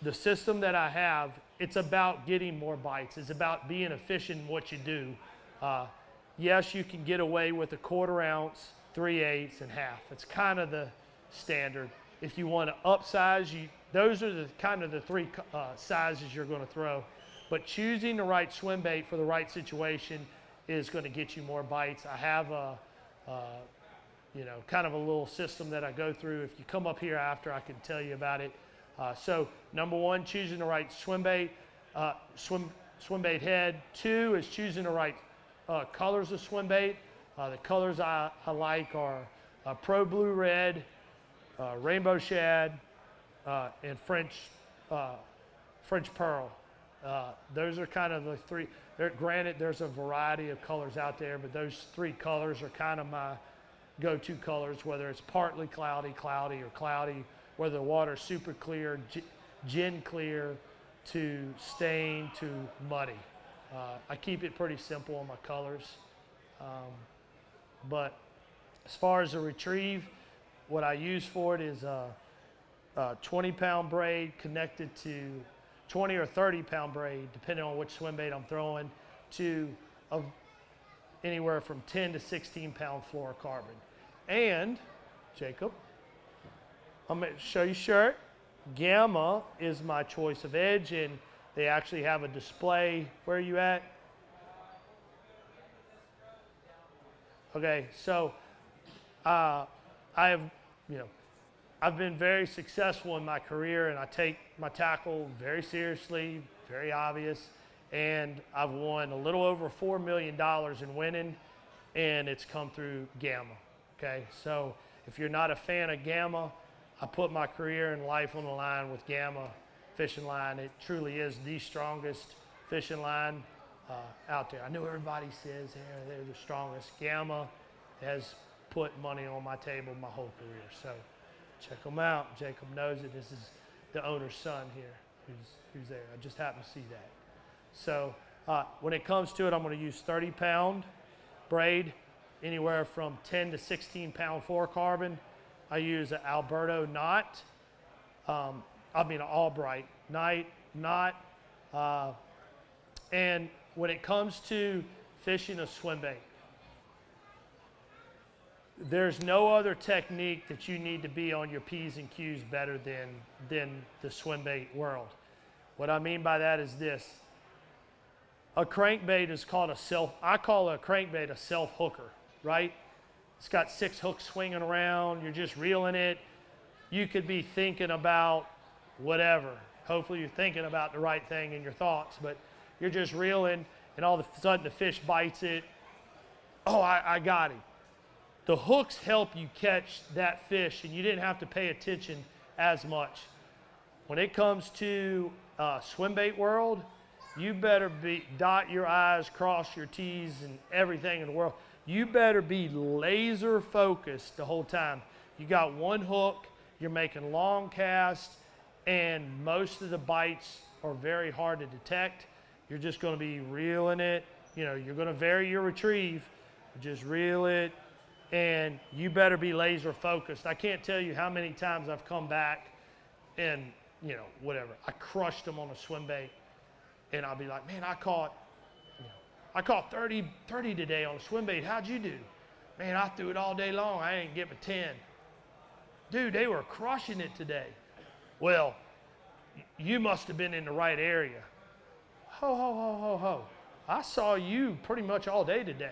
the system that I have, it's about getting more bites. It's about being efficient in what you do. Yes, you can get away with a 1/4 ounce, 3/8, and half. It's kind of the standard. If you want to upsize, those are the kind of the three sizes you're going to throw. But choosing the right swim bait for the right situation is going to get you more bites. I have kind of a little system that I go through. If you come up here after, I can tell you about it. So number one, choosing the right swim bait head. 2 is choosing the right colors of swim bait. The colors I like are Pro Blue Red, Rainbow Shad, and French Pearl. Those are kind of the three. Granted, there's a variety of colors out there, but those 3 colors are kind of my go-to colors, whether it's partly cloudy, or cloudy, whether the water's super clear, gin clear, to stain, to muddy. I keep it pretty simple on my colors. But as far as a retrieve, what I use for it is a 20-pound braid connected to 20 or 30-pound braid, depending on which swim bait I'm throwing, to anywhere from 10 to 16-pound fluorocarbon. And, Jacob, I'm going to show you shirt. Gamma is my choice of edge, and they actually have a display. Where are you at? Okay, so I've been very successful in my career, and I take my tackle very seriously, very obvious, and I've won a little over $4 million in winning, and it's come through Gamma. Okay, so if you're not a fan of Gamma, I put my career and life on the line with Gamma fishing line. It truly is the strongest fishing line out there. I know everybody says they're the strongest. Gamma has put money on my table my whole career. So check them out. Jacob knows it. This is the owner's son here who's there. I just happened to see that. So when it comes to it, I'm going to use 30-pound braid, anywhere from 10 to 16-pound fluorocarbon. I use an Alberto knot. An Albright knot. And when it comes to fishing a swim bait, there's no other technique that you need to be on your P's and Q's better than the swim bait world. What I mean by that is this. A crankbait is called I call a crankbait a self hooker, right? It's got 6 hooks swinging around. You're just reeling it. You could be thinking about whatever. Hopefully you're thinking about the right thing in your thoughts, but you're just reeling, and all of a sudden the fish bites it. Oh, I got him. The hooks help you catch that fish, and you didn't have to pay attention as much. When it comes to swim bait world, you better dot your I's, cross your T's, and everything in the world. You better be laser focused the whole time. You got one hook, you're making long casts, and most of the bites are very hard to detect. You're just going to be reeling it. You're going to vary your retrieve, just reel it, and you better be laser focused. I can't tell you how many times I've come back and, whatever. I crushed them on a swim bait, and I'll be like, man, I caught 30 today on a swim bait. How'd you do? Man, I threw it all day long. I didn't get but 10. Dude, they were crushing it today. Well, you must have been in the right area. Ho, ho, ho, ho, ho. I saw you pretty much all day today.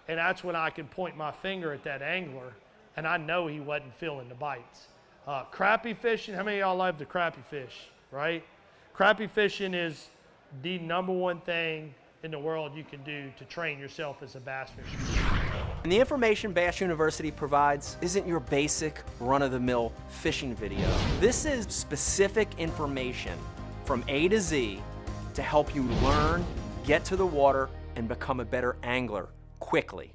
And that's when I can point my finger at that angler, and I know he wasn't feeling the bites. Crappie fishing, how many of y'all love the crappie fish, right? Crappie fishing is the #1 thing in the world you can do to train yourself as a bass fisherman. And the information Bass University provides isn't your basic run-of-the-mill fishing video. This is specific information from A to Z to help you learn, get to the water, and become a better angler quickly.